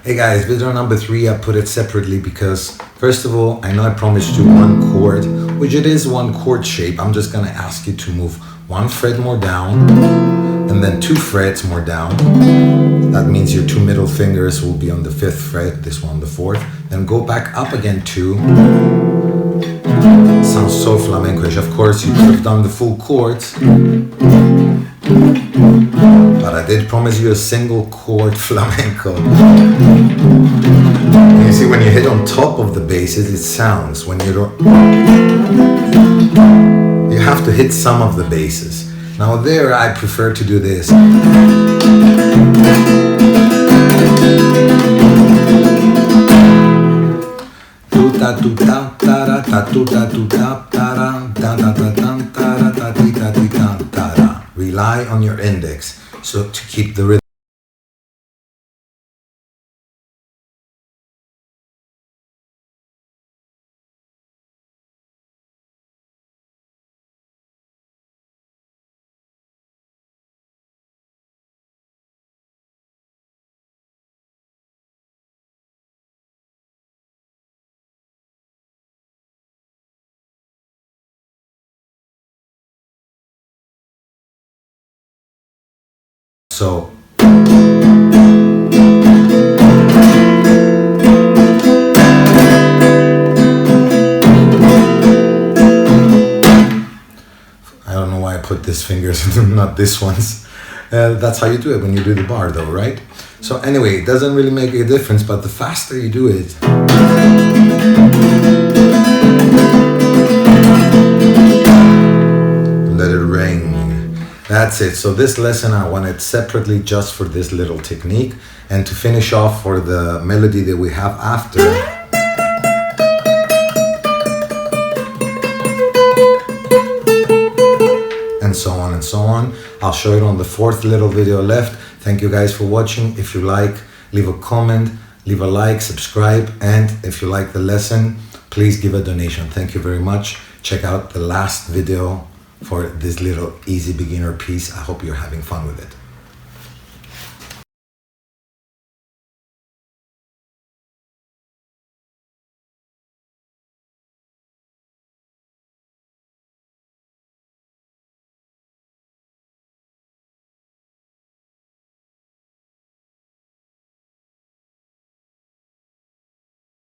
Hey guys, video number 3, I put it separately because first of all, I know I promised you one chord, which it is one chord shape. I'm just gonna ask you to move 1 fret more down and then 2 frets more down. That means your 2 middle fingers will be on the 5th fret, this one the 4th. Then go back up again 2. Sounds so flamenco-ish. Of course, you could have done the full chords, but I did promise you a single chord flamenco. And you see, when you hit on top of the basses, it sounds. When you don't, you have to hit some of the basses. Now there, I prefer to do this. Rely on your index so to keep the rhythm. So I don't know why I put these fingers, not this ones. That's how you do it when you do the bar though, right? So anyway, it doesn't really make a difference, but the faster you do it, let it ring. That's it. So this lesson I wanted separately just for this little technique, and to finish off for the melody that we have after. And so on and so on. I'll show it on the 4th little video left. Thank you guys for watching. If you like, leave a comment, leave a like, subscribe, and if you like the lesson, please give a donation. Thank you very much. Check out the last video for this little easy beginner piece. I hope you're having fun with it.